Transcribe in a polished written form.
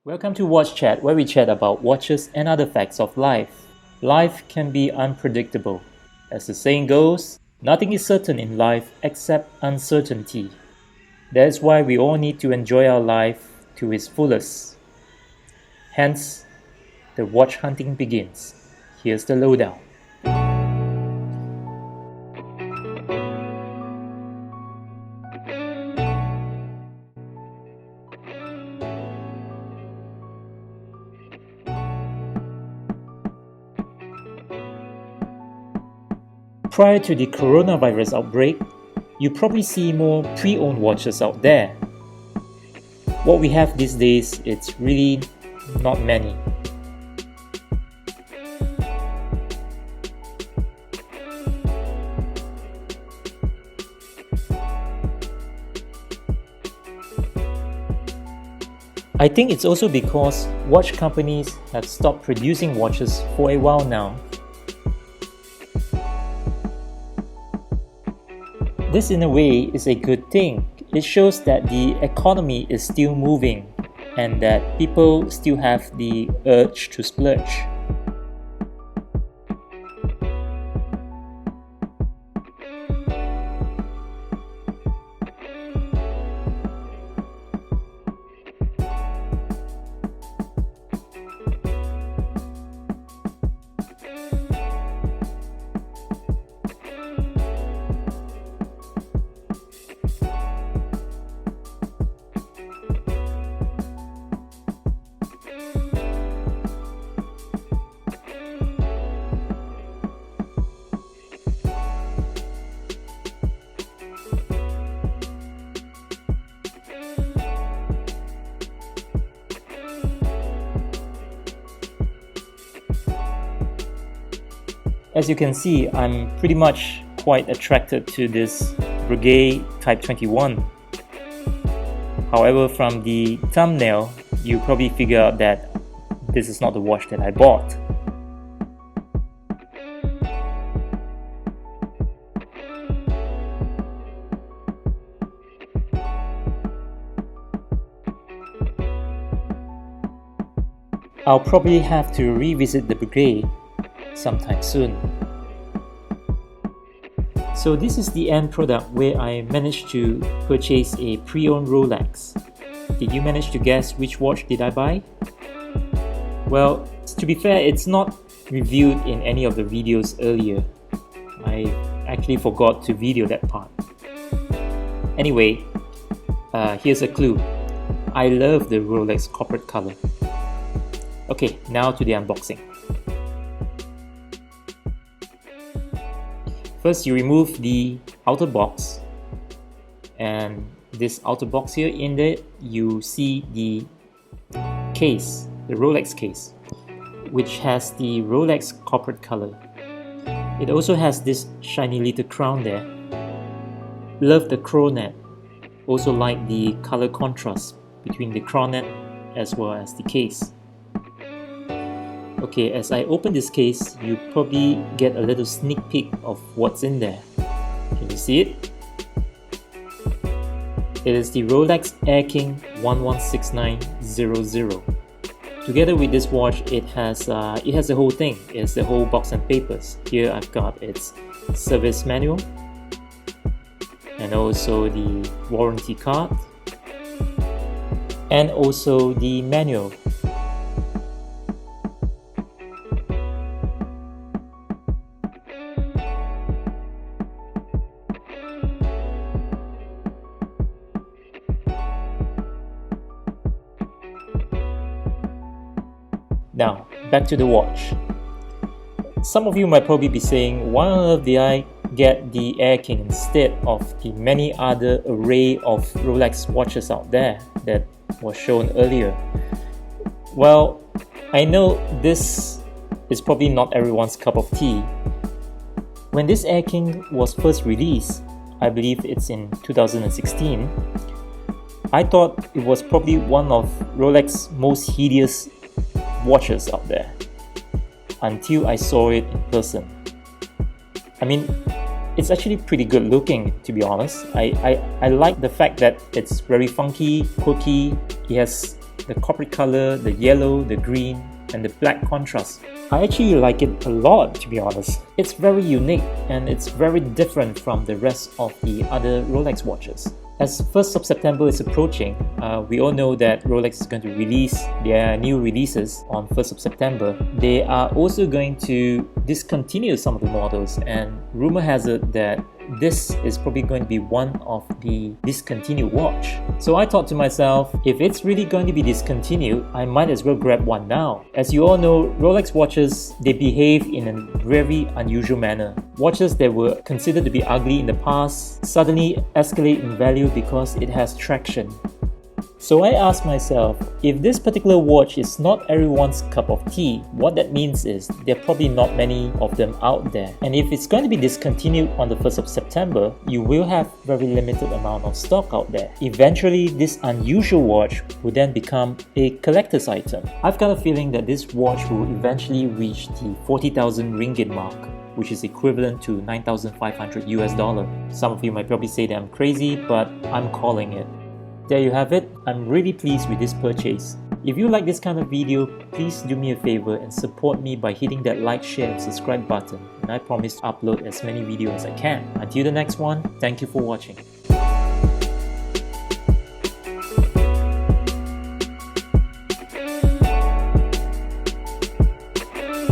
Welcome to Watchat, where we chat about watches and other facts of life. Life can be unpredictable. As the saying goes, nothing is certain in life except uncertainty. That is why we all need to enjoy our life to its fullest. Hence, the watch hunting begins. Here's the lowdown. Prior to the coronavirus outbreak, you probably see more pre-owned watches out there. What we have these days, it's really not many. I think it's also because watch companies have stopped producing watches for a while now. This in a way is a good thing. It shows that the economy is still moving and that people still have the urge to splurge. As you can see, I'm pretty much quite attracted to this Breguet Type 21. However, from the thumbnail, you probably figure out that this is not the watch that I bought. I'll probably have to revisit the Breguet sometime soon. So this is the end product where I managed to purchase a pre-owned Rolex. Did you manage to guess which watch did I buy? Well, to be fair, it's not reviewed in any of the videos earlier. I actually forgot to video that part. Anyway, here's a clue. I love the Rolex corporate color. Okay, now to the unboxing. First, you remove the outer box, and this outer box here, in there you see the case, the Rolex case, which has the Rolex corporate color. It also has this shiny little crown there. Love the coronet. Also like the color contrast between the coronet as well as the case. Okay, as I open this case, you probably get a little sneak peek of what's in there. Can you see it? It is the Rolex Airking 116900. Together with this watch, it has the whole thing. It's the whole box and papers. Here I've got its service manual and also the warranty card and also the manual. Now, back to the watch. Some of you might probably be saying, why on earth did I get the Airking instead of the many other array of Rolex watches out there that was shown earlier? Well, I know this is probably not everyone's cup of tea. When this Airking was first released, I believe it's in 2016, I thought it was probably one of Rolex's most hideous watches out there until I saw it in person. I mean, it's actually pretty good looking, to be honest. I like the fact that it's very funky, quirky. It has the copper color, the yellow, the green, and the black contrast. I actually like it a lot, to be honest. It's very unique and it's very different from the rest of the other Rolex watches. As 1st of September is approaching, we all know that Rolex is going to release their new releases on 1st of September. They are also going to discontinue some of the models, and rumor has it that this is probably going to be one of the discontinued watch. So I thought to myself, if it's really going to be discontinued, I might as well grab one now. As you all know, Rolex watches, they behave in a very unusual manner. Watches that were considered to be ugly in the past suddenly escalate in value because it has traction. So I asked myself, if this particular watch is not everyone's cup of tea, what that means is there are probably not many of them out there. And if it's going to be discontinued on the 1st of September, you will have very limited amount of stock out there. Eventually, this unusual watch will then become a collector's item. I've got a feeling that this watch will eventually reach the 40,000 ringgit mark, which is equivalent to 9,500 US dollar. Some of you might probably say that I'm crazy, but I'm calling it. There you have it. I'm really pleased with this purchase. If you like this kind of video, please do me a favor and support me by hitting that like, share and subscribe button, and I promise to upload as many videos as I can. Until the next one, thank you for watching.